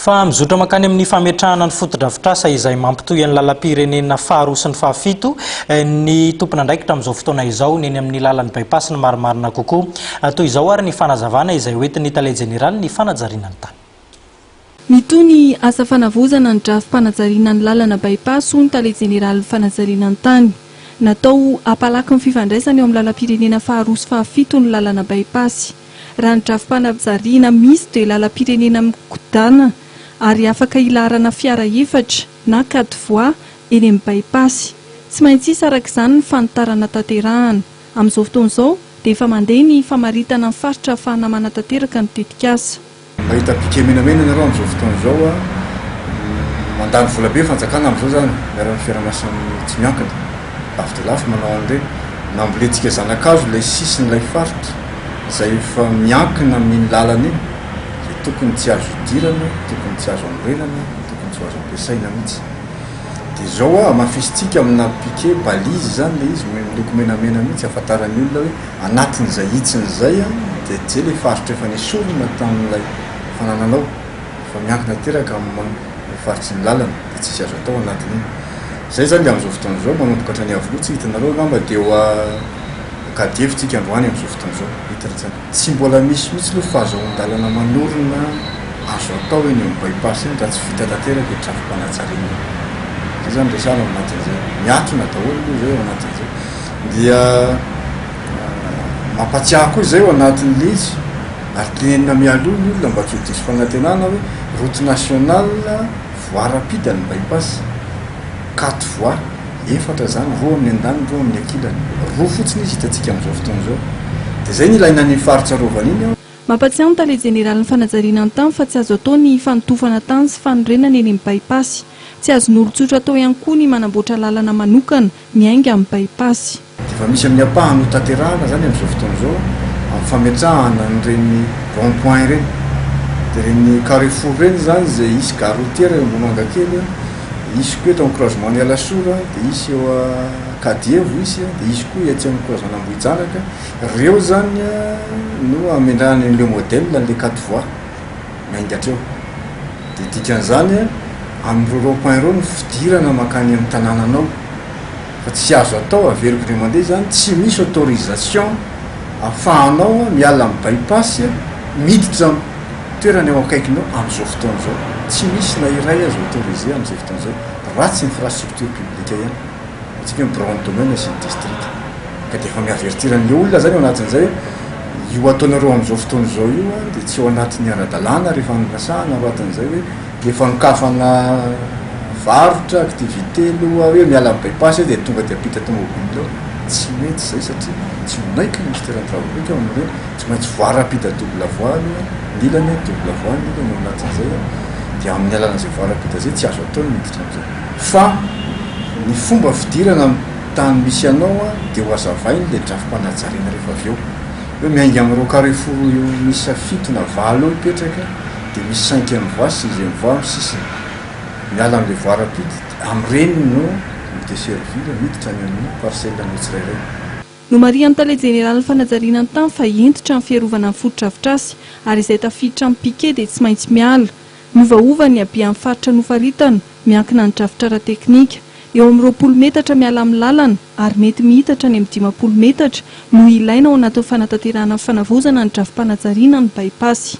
Fa mizotra makany amin'ny fametrahana ny fotodrafitrasa izay mampitohy ny lalam-pirenena faharoa sy ny fahafito ny tompon'andraikitra amin'izao fotoana izao neny amin'ny lalan'ny bypass ny marimarina kokoa toy izao ary ny fanazavana izay hoentin'ny Tale General ny fanajariana ny tany. Mitoy ny asa fanavozana ny drafim-panajariana ny lalana bypass ny Tale General fanajariana ny tany. Natao apalaky ny fifandraisana eo amin'ny lalam-pirenena faharoa sy fahafito ny lalana bypass. Raha ny drafim-panajariana misy dia lalam-pirenena mikodana ary afaka ilarana fiara efatra na 4 voies eny amin'ny bypass. Tsy maintsy isy araka izany ny fanitarana tanterahana. Amin'izao fotoana izao dia efa mandeha ny famaritana ny faritra ahafahana manatanteraka ny tetikasa. Mahita piquet menamena nareo amin'izao fotoana izao mandany vola be fanjakana amin'izao zany miarana ny fiaraha-miasany tsy miankina. Lafo dia lafo manao an'ireny namboletsika zanakazo ilay sisin'ilay faritra izay efa miankina amin'ny lalana iny izay tokony tsy azo idirana, tokony tsy azo anorenana, tokony tsy azo ampiasaina mihitsy. Dia izao amafisitsika amina piquet balizy zany ilay izy miloko menamena mihitsy ahafantaran'ny olona hoe anatin'izay hitsin'izay dia zay ilay faritra efa nisorona tamin'ilay fanananao efa miankina teraka amin'ny faritsy ny lalana dia tsisy azo atao anatin'iny. Zay zany amin'izao fotoana izao manomboka hatrany avolotsy hitanareo angamba dia eo kady efitsika androany amin'izao fotoana izao hitantsika. Tsy mbola misy mihitsy aloha fahazoan-dalana manorina azo atao eny amin'ny bypass eny raha tsy vita tanteraka ny trafim-panajariana. Zay zany resana ao anatin'izay miatona daholo aloha zay ao anatin'izay. Dia mampatsiahy koa izay ao anatin'ilay izy ary tenenina mialoha ny olona mba tsy ho diso fanantenana hoe route nationale voie rapide ny bypass 4 voies efatra zany, roa amin'ny andaniny, roa amin'ny ankilany. Roa fotsiny izy hitantsika amin'izao fotoana izao. Dia izay ny ilaina ny faritra rovana iny. Mampatsiahy ny Tale General ny fanajariana ny tany fa tsy azo atao ny fanotofana tany sy fanorenana eny amin'ny bypass. Tsy azon'olon-tsotra atao ihany koa ny manamboatra lalana manokana miainga amin'ny bypass. Dia efa misy amin'ny ampahany ho tanterahana zany amin'izao fotoana izao amin'ny fametrahana n'ireny rond-point ireny. Dia ireny carrefour ireny zany izay isy gare routière eo Ambomangakely, isy koa eto amin'ny croisement ny Alasora, dia isy eo Kadievo isy, dia isy koa etsy amin'ny croisement Ambohijanaka. Ireo zany no amendrahana an'ilay modèle an'ilay 4 voies mainga hatreo. Dia dikan'izany amin'ny rond-point ireo ny fidirana makany amin'ny tanànanao. Fa tsy azo atao averiko ny mandeha zany tsy misy autorisation ahafahanao miala amin'ny bypass miditra toerana eo akaikinao amin'izao fotoana izao. Tsy misy na iray azo autorisé amin'izay fotoana izao ratsy infrastructure publique ihany. Atsika ny branche domaine sy ny district. Ka dia efa miavertiran'ilay olona zany ao anatin'izay io ataonareo amin'izao fotoana izao io dia tsy ao anatin'ny ara-dalàna rehefa anasahana ratin'izay hoe efa nikafana varotra activité aloha hoe miala amin'ny bypass dia tonga dia apita tomobile. Tsy mety zay satria tsy monaika misy toeran-travaobika amin'ireny. Tsy maintsy voie rapide double voie aloha nilany double voie nilany ao anatin'izay dia amin'ny alalan'izay voie rapide zay tsy azo atao miditra amin'izay. Fa ny fomba fidirana amin'ny tany misy anao dia ho azavainy ilay drafim-panajariana rehefa avy eo hoe miainga amin'ireo carrefour misy 7 na 20 eo hipetraka dia misy 5e voie, 6e voie amin'ny sisiny. Miala amin'ilay voie rapide amin'ireny no desservir miditra any amin'ny parcelle ny tsirairay. No marian'ny Tale General ny fanajariana ny tany fa entitra ny fiarovana ny fotodrafitrasy ary izay tafiditra amin'ny piquet dia tsy maintsy miala. Miovaova ny abian'ny faritra nofaritana miankina ny drafitra teknika. Eo amin'ny 20 metatra miala amin'ny lalana ary mety mihitatra ny amin'ny 50 metatra no ilaina ao anatin'ny fanatanterahana fanavozana ny drafim-panajariana ny bypass.